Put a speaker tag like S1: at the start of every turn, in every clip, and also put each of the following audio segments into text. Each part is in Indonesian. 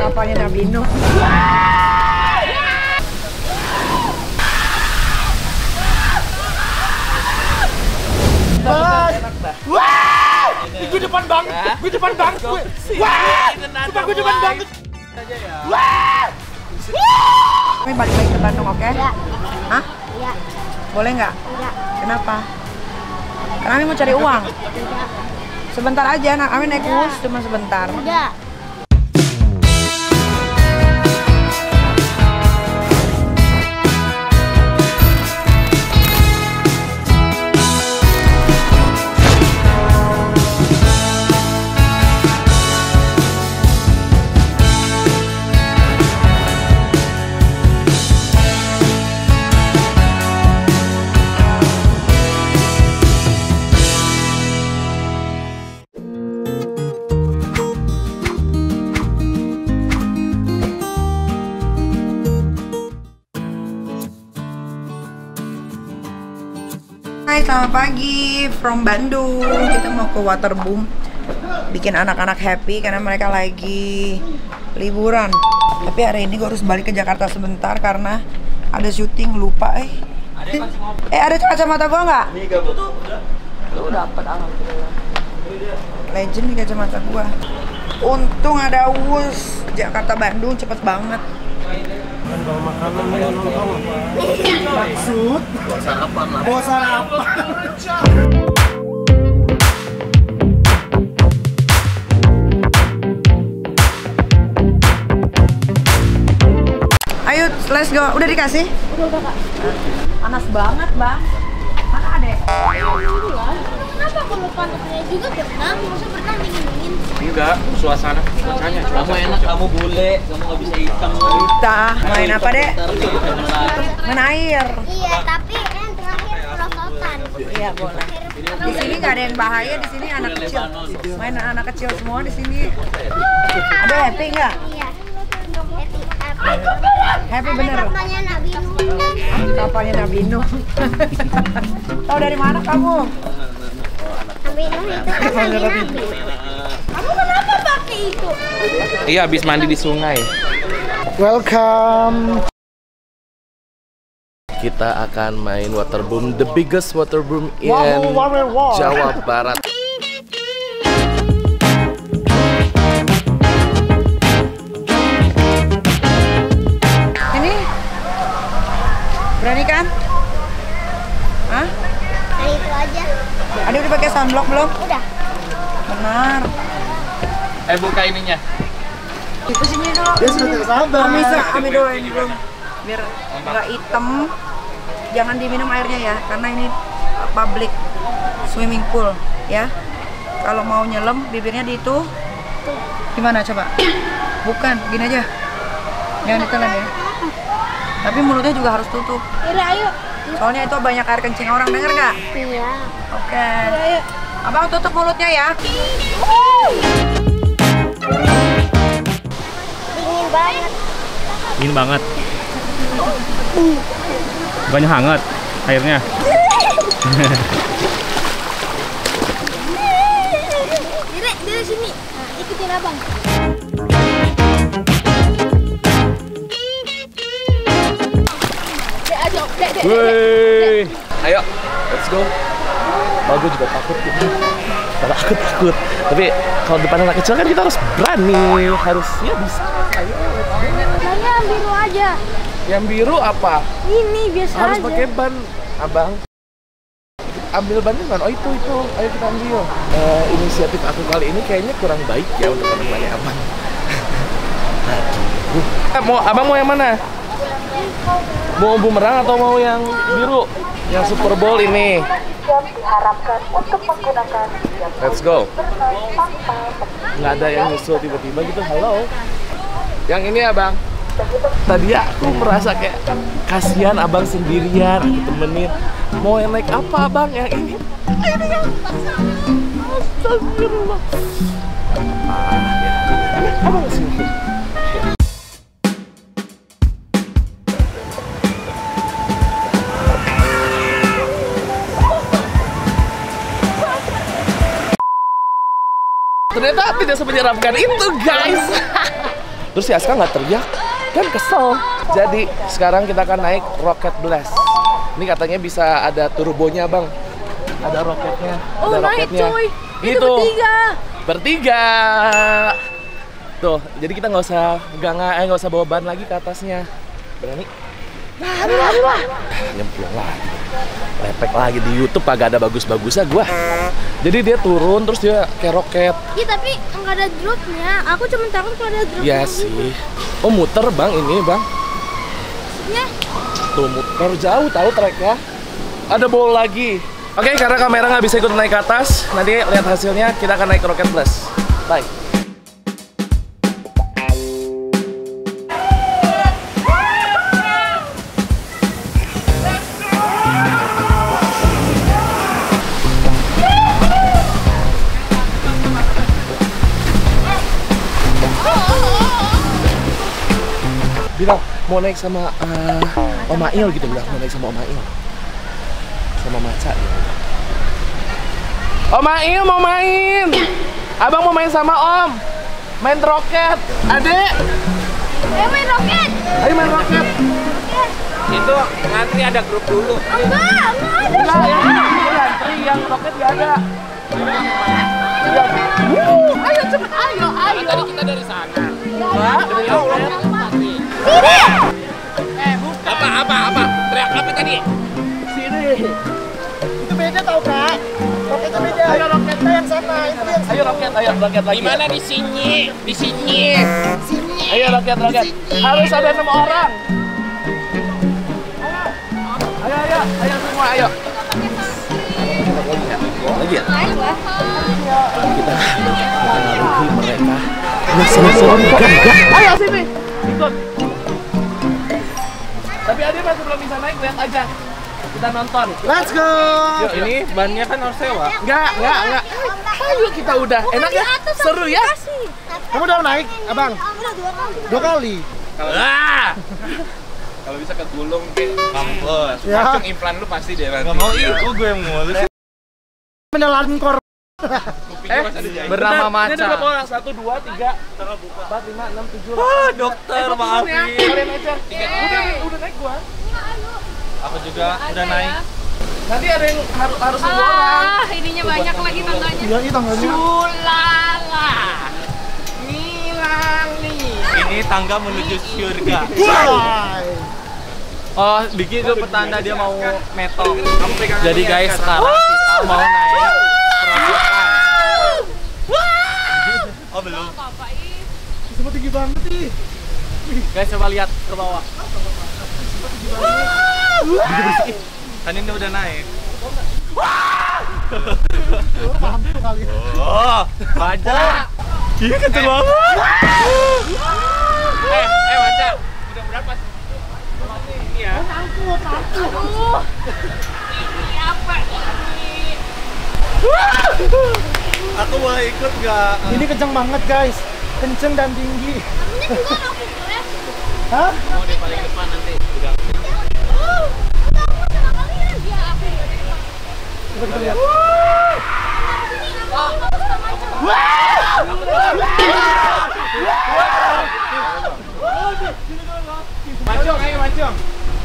S1: Kapalnya Nabi Nuh.
S2: Wah! Gue depan banget. Gue depan banget. Wah! Sumpah gue depan banget. Wah!
S1: Kami balik lagi ke Bandung, oke?
S3: Iya.
S1: Hah?
S3: Iya.
S1: Boleh nggak?
S3: Iya.
S1: Kenapa? Karena kami mau cari uang.
S3: Iya.
S1: Sebentar aja, kami naik bus cuma sebentar.
S3: Enggak.
S1: Hai, selamat pagi from Bandung. Kita mau ke Waterboom, bikin anak-anak happy karena mereka lagi liburan. Tapi hari ini gue harus balik ke Jakarta sebentar karena ada syuting, lupa ada kacamata gua nggak? Dapat, alhamdulillah. Legend nih kacamata gua. Untung ada Wus. Jakarta Bandung cepet banget.
S2: Bawa makanan yang nonton. Maksud? Bawa sarapan lah. Bawa sarapan.
S1: Ayo, let's go. Udah dikasih?
S3: Udah, Kak.
S1: Panas banget, Bang. Mana adek?
S3: Kenapa kalau panasnya juga berenang? Masa berenang dingin-dingin?
S2: Enggak, suasana. Suasananya.
S4: Kamu enak, kamu bule, kamu nggak bisa hitam.
S1: Kita main apa, Dek? Main air.
S3: Iya, tapi yang terakhir perosotan.
S1: Iya, boleh. Di sini nggak ada yang bahaya, di sini anak kecil. Main anak kecil semua di sini. Ada happy nggak?
S3: Iya.
S1: Happy bener.
S3: Kapalnya Nabi Nuh.
S1: Kapalnya Nabi Nuh. Tahu dari mana kamu?
S3: Nabi Nuh itu kan lagi Nabi. Kamu kenapa pakai itu?
S2: Iya, habis mandi di sungai. Welcome. Kita akan main waterboom, the biggest waterboom in Jawa Barat.
S1: Ini berani kan? Hah?
S3: Nah, itu aja.
S1: Ada udah pakai sunblock belum?
S3: Udah.
S1: Benar.
S2: Buka ininya.
S1: Itu sini dulu.
S2: Dia sudah tidak sabar.
S1: Ambil dulu ini belum. Biar nggak hitam. Jangan diminum airnya ya, karena ini public swimming pool ya. Kalau mau nyelam, bibirnya di itu. Gimana coba? Bukan, gini aja. Jangan ditelan ya. Tapi mulutnya juga harus tutup.
S3: Yaudah, ayo.
S1: Soalnya itu banyak air kencing orang, denger nggak?
S3: Iya.
S1: Oke.
S3: Ayo.
S1: Abang tutup mulutnya ya.
S3: Dingin banget.
S5: Dingin banget. Bukannya hangat airnya.
S3: Dire sini. Nah, ikutin abang.
S5: Woi.
S2: Ayo, let's go. Oh, gue juga takut gitu. Takut. Tapi kalau depan anak kecil kan kita harus berani, harusnya bisa. Ayo,
S3: Abangnya yang biru aja.
S2: yang biru apa?
S3: Ini biasa
S2: Harus
S3: aja.
S2: pakai ban, abang. Ambil bannya kan? Oh itu. Ayo kita ambil. Inisiatif aku kali ini kayaknya kurang baik ya untuk menemani abang. Aduh. Abang mau yang mana? Mau bumerang atau mau yang biru? Yang Super Bowl ini. Let's go. Nggak ada yang nyusul tiba-tiba gitu. Halo. Yang ini abang. Tadi aku merasa kayak kasihan abang sendirian, aku temenin. Mau yang naik apa abang? Yang ini. Ini yang astagfirullah. Abang sini. Ternyata tidak semenyeramkan itu, guys. Terus si Aska nggak teriak, kan kesel. Jadi sekarang kita akan naik Rocket Blast. Ini katanya bisa ada turbonya bang. Ada roketnya.
S6: Oh
S2: ada
S6: naik
S2: roketnya.
S6: coy. Itu
S2: Gitu.
S6: bertiga.
S2: Tuh, jadi kita nggak usah bawa ban lagi ke atasnya. Berani? Nyemplung lagi. Lepek lagi di YouTube agak ada bagus-bagusnya gua. Jadi dia turun terus dia kayak roket.
S3: Iya tapi nggak ada dropnya. Aku cuma takut kalau ada dropnya.
S2: Iya sih. Oh muter bang ini bang.
S3: Ya.
S2: Tuh muter jauh tahu treknya. Ada bola lagi. Oke, karena kamera nggak bisa ikut naik ke atas, nanti lihat hasilnya kita akan naik ke Rocket Blast. Bye. Bilang mau naik sama Om Ail gitu, bilang mau naik sama Om Ail. Sama Maca ya. Om Ail mau main. Abang mau main sama Om. Main roket. Adek.
S3: Ayo main roket.
S2: Ayo main roket.
S4: Itu ngantri ada grup dulu.
S3: Enggak ada.
S2: Enggak ya. Ngantri yang roket gak ada.
S6: Ayo cepet ayo.
S4: Tadi kita dari sana.
S2: Enggak.
S3: Sini.
S4: Apa? Teriak apa tadi?
S2: Sini.
S7: Itu beda tau kak. Roketnya beda. Ayo roketnya yang sana. Itu yang
S2: Ayo roket lagi.
S4: Di mana di sini? Di sini.
S2: Ayo roket. Harus ada 6 orang. Ayo semua, ayo. Lagi ya? Kita mengaruhi mereka. Ayo sini. Ikut. Tapi Ade masih belum bisa naik, lihat aja. Kita nonton.
S7: Let's go.
S2: Yuk, ini bannya kan harus sewa. Enggak. Ayo kita udah. Enak ya? Seru ya?
S7: Kamu udah naik, abang?
S3: Udah 2 kali.
S7: 2 kali.
S4: Kalau bisa kegulung ke kampus.
S7: Ya.
S4: Langsung implan lu pasti deh nanti.
S8: Gak mau itu gue yang mulus.
S7: Menelan kor.
S4: Bernama
S2: Ini ada berapa
S4: Maca.
S2: orang? 1, 2, 3, 4, 5, 6, 7, 8.
S8: Ah, dokter, maafin.
S2: Ya. Kalian aja. Udah naik gua.
S8: Aku juga udah naik.
S2: Nanti ada yang harus 2 orang.
S6: Ininya banyak lagi tangganya.
S7: Iya, itu tangganya.
S6: Ulala. Ngilang nih.
S8: Ini tangga menuju surga.
S7: Hai.
S8: Oh, Diki itu petanda dia mau metong. Jadi guys, sekarang kita mau naik perapatan. Oh, belum.
S7: Semua tinggi banget nih.
S8: Guys, coba lihat ke bawah. Kan ini udah naik.
S7: Paham tuh kali.
S8: Oh, baca. Iya kenceng banget.
S4: Maca. Mudah-mudahan pas ini ya.
S6: Aduh. Ini apa ini?
S8: Aku boleh ikut gak?
S7: Ini kenceng banget guys. Kenceng dan tinggi.
S3: Namanya juga roket ya.
S7: Hah?
S4: Mau di paling depan nanti.
S3: Udah aku sama kalian. Ya aku.
S7: Coba kita lihat.
S4: Mancung, ayo mancung.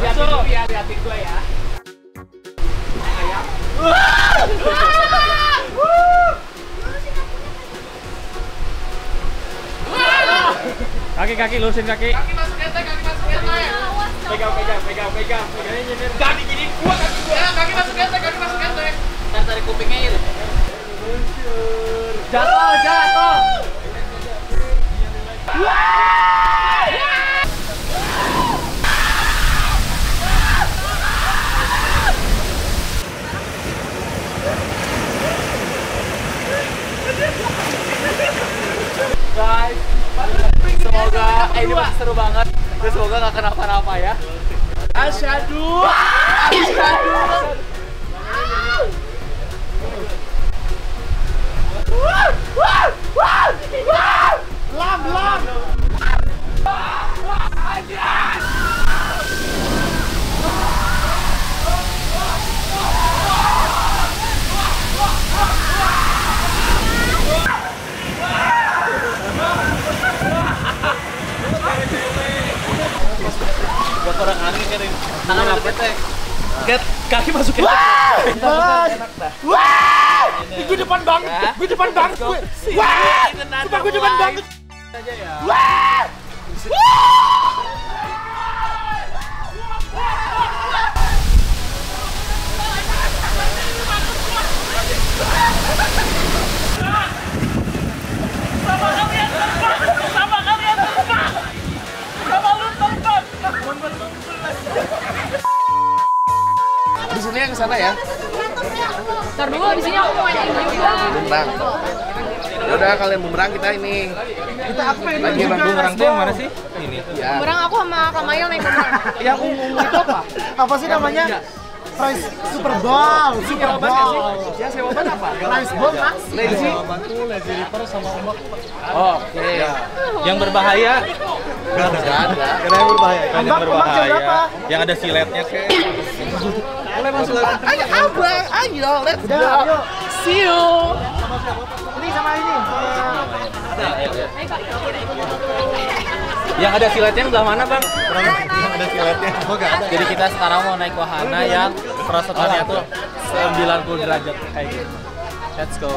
S4: Lihatin dulu ya, lihatin gua ya.
S5: Kaki lurusin kaki.
S4: Kaki masuk ketek. Pegang. Jangan diginiin gua kaki gua. Kaki masuk ketek. Ntar tarik kupingnya Il.
S2: Jatuh.
S8: Guys, semoga ini masih seru banget. Dan semoga gak kenapa-napa ya.
S2: Asyhadu.
S8: Tangan masuk ketek. Kaki masuk ketek.
S7: Wah! Gue depan banget. Gue depan banget. Wah! Sumpah gue depan banget. Wah!
S2: Di sini yang ke sana ya.
S6: Ntar dulu abis ini aku mau main ini juga.
S2: Bumerang. Yaudah kalian bumerang, kita ini.
S7: Kita apa ini?
S2: Lagi bang
S8: Bumerang tuh yang mana sih? Ini.
S2: Ya.
S6: Bumerang aku sama Kamayel naik bumerang.
S7: Yang ungu itu apa? Apa sih namanya? Prize Super Bowl. Super Bowl.
S2: Ya sewa ban apa?
S7: Prize Bowl mas.
S2: Lazy.
S8: Oke. Yang berbahaya.
S2: Gak ada.
S8: Karena yang berbahaya. Kan yang
S7: Ombak jam berapa?
S8: Yang ada siletnya kayak.
S2: Boleh masuk. Ayo abang, ayo let's
S7: Udah,
S2: go.
S7: ayo.
S2: See you.
S7: Ini sama ini.
S8: Yang ada siletnya sebelah mana, Bang? Ada siletnya. Oh, enggak ada. Jadi kita sekarang mau naik wahana yang kerosotannya tuh 90 derajat kayak gitu. Let's go.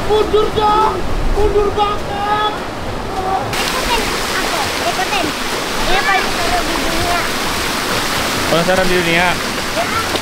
S7: Mundur dong. Mundur banget.
S3: Ikutin. Ini paling seru di dunia.
S5: Penasaran di dunia.
S2: Nggak mau.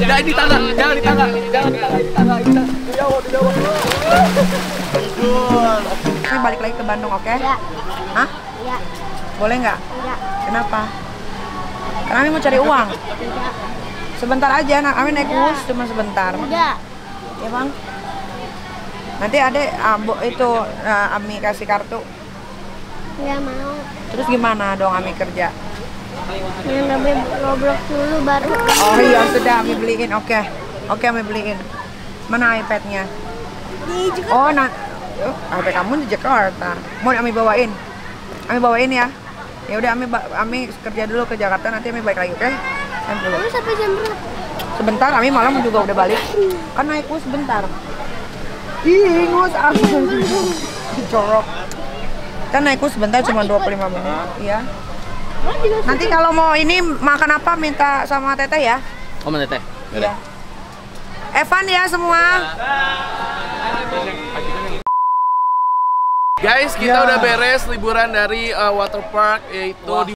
S2: Jangan di tangga, jangan di tangga, jangan di tangga, di bawah.
S1: Kami balik lagi ke Bandung, oke?
S3: Ya.
S1: Hah?
S3: Ya.
S1: Boleh nggak?
S3: Enggak.
S1: Kenapa? Karena Ami mau cari uang.
S3: Enggak.
S1: Sebentar aja, Ami naik bus cuma sebentar.
S3: Enggak.
S1: Ya bang. Nanti adek itu Ami kasih kartu.
S3: Enggak mau.
S1: Terus gimana dong Ami kerja?
S3: Yang nggak beli Roblox dulu baru.
S1: Oh iya sudah Ami beliin, oke. Oke Ami beliin. Mana iPad-nya? Oh iPad kamu di Jakarta. Mau Ami bawain? Ami bawain ya. Ya udah Ami kerja dulu ke Jakarta, nanti Ami balik lagi, oke? Ami dulu.
S3: Kamu sampai jam berapa?
S1: Sebentar, Ami malam juga udah balik. Kan naik bus sebentar. Ih, ingus aku. Jorok. Kan naik bus sebentar cuma 25 menit, iya. Nanti kalau mau ini makan apa minta sama Teteh ya?
S8: Oh, mana Teteh?
S1: Iya. Evan ya semua.
S2: Guys, kita udah beres liburan dari water park yaitu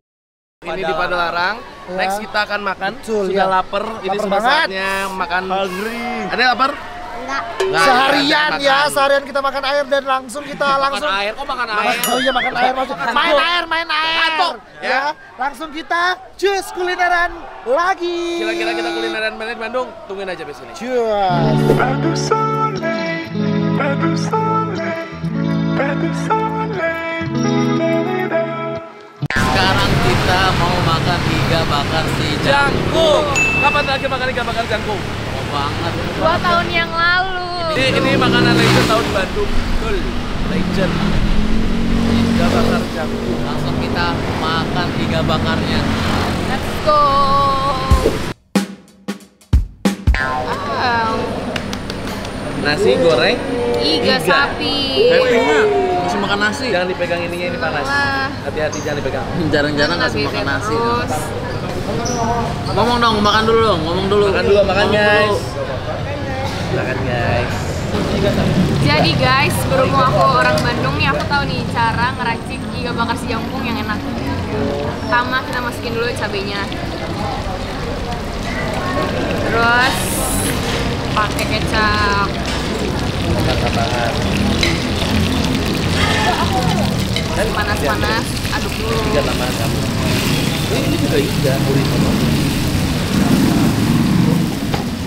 S2: di Padalarang. Next kita akan makan.
S7: Betul,
S2: Sudah
S7: ya.
S2: lapar. Ini
S7: Lapar
S2: sudah
S7: banget.
S2: saatnya makan. Ada yang lapar?
S3: Enggak.
S2: Nggak,
S7: Seharian
S2: ada
S7: ya,
S2: makan.
S7: seharian kita makan air dan langsung kita langsung
S8: Makan air, kok makan air?
S7: Oh iya makan air maksud. Main air.
S2: Ngantuk, ya.
S7: Ya, langsung kita cus kulineran lagi.
S2: Kira-kira kita kulineran mana di Bandung? Tungguin aja besok.
S7: Cus.
S8: Sekarang kita mau makan iga bakar si
S2: Jangkung. Kapan terakhir makan ikan bakar jangkung?
S8: Oh banget.
S6: 2 tahun yang lalu.
S2: Ini makanan legend tahun di Bandung. Betul. Legend. Ikan bakar jangkung.
S8: Langsung kita makan iga bakarnya.
S6: Let's go.
S2: Nasi goreng.
S6: Iga sapi.
S8: Masih makan nasi.
S2: Jangan dipegang ininya, ini panas.
S6: Wah.
S2: Hati-hati jangan dipegang.
S8: Jarang-jarang kasih makan nasi.
S6: Terus.
S8: Ngomong dong, makan dulu dong, ngomong dulu.
S2: Makan dulu, makan guys. Makan guys.
S6: Jadi guys, berhubung aku orang Bandung nih, aku tahu nih cara ngeracik iga bakar si jangkung yang enak. Pertama kita masukin dulu cabenya. Terus pakai kecap. Panas-panas, aduk dulu.
S2: Ini juga iga,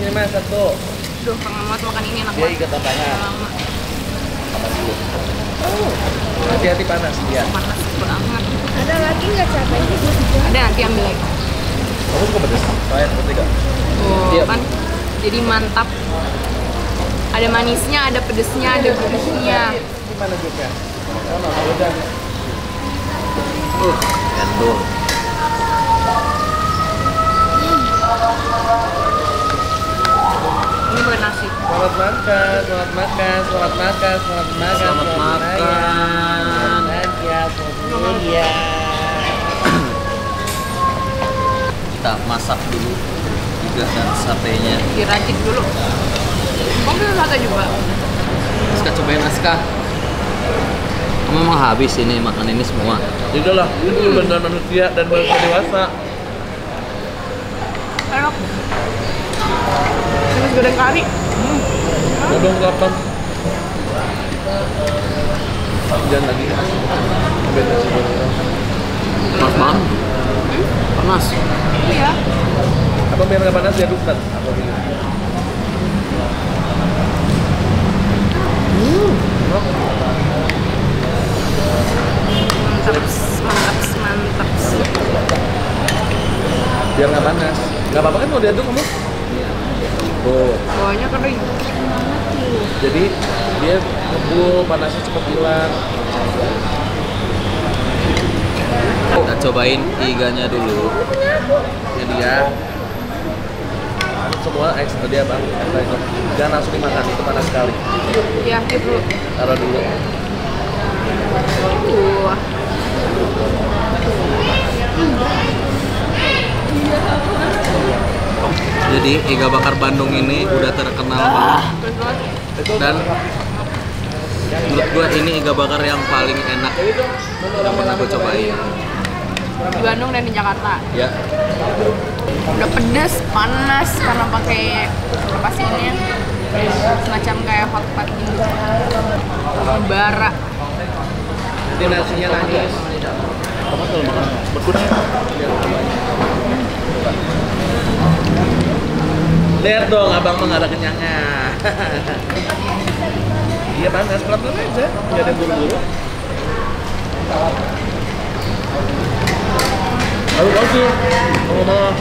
S2: ini mas satu.
S6: Duh, kangen banget makan ini enak
S2: Dia
S6: banget.
S2: iga tambahan.
S6: Lama.
S2: Hati-hati panas dia.
S6: Panas banget.
S3: Ada lagi nggak cabai?
S6: Ada, nanti ambil lagi.
S2: Kamu suka pedas? Saya seperti kak.
S6: Oh,
S2: Iya.
S6: kan jadi mantap. Ada manisnya, ada pedesnya, ada gurihnya.
S2: Gimana juga? Udah. Endul.
S6: Ini bukan nasi.
S2: Selamat makan, selamat makan, selamat makan, selamat makan,
S8: Selamat makan.
S2: Ya, ya.
S8: Kita masak dulu iga dan satenya.
S6: Diracik dulu. Kamu bisa sate juga.
S8: Aska cobain Aska. Kamu memang habis ini makan ini semua.
S2: Udah lah, ini benar manusia dan manusia dewasa.
S6: Enak. Terus goreng kari.
S2: Godong kapan? Jangan lagi.
S8: Panas banget. Panas.
S6: Iya.
S2: Apa biar nggak panas diaduk kan? Apa begini?
S6: Mantap, mantap.
S2: Biar nggak panas. Nggak apa-apa kan mau diaduk kamu? Tuh.
S6: Bawahnya kering.
S2: Jadi dia ngebul, panasnya cepat hilang.
S8: Kita cobain iganya dulu.
S2: Jadi ya semua ekstra dia bang. Jangan langsung dimakan, itu panas sekali.
S6: Ya, dulu.
S2: Taruh dulu.
S8: Jadi iga bakar Bandung ini udah terkenal banget. Dan menurut gua ini iga bakar yang paling enak yang pernah gua cobain.
S6: Di Bandung dan di Jakarta.
S8: Ya,
S6: Udah pedas, panas karena pakai apa sih ini? Semacam kayak hot pot gitu. Bara.
S2: Jadi nasinya nangis.
S8: kamu kalau makan berkurang.
S2: Lihat dong, abang mah nggak ada kenyangnya. Iya panas, pelan-pelan aja, nggak ada buru-buru. Lalu kasih, mau.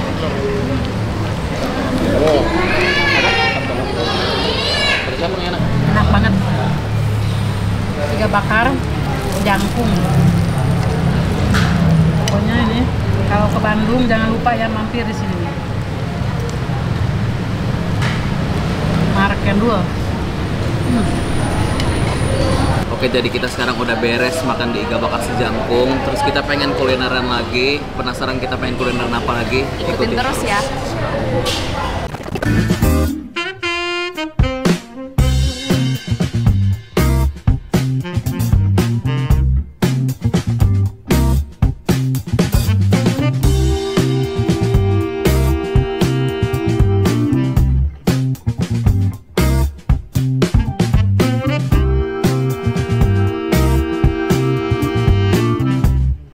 S2: Oh,
S8: Terus apa yang enak?
S9: Enak banget. Iga bakar jangkung. Pokoknya ini kalau ke Bandung jangan lupa ya mampir di sini. Marken dua.
S8: Oke, jadi kita sekarang udah beres makan di Iga Bakar Sejangkung. Terus kita pengen kulineran lagi. Penasaran kita pengen kulineran apa lagi?
S6: Ikutin terus ya.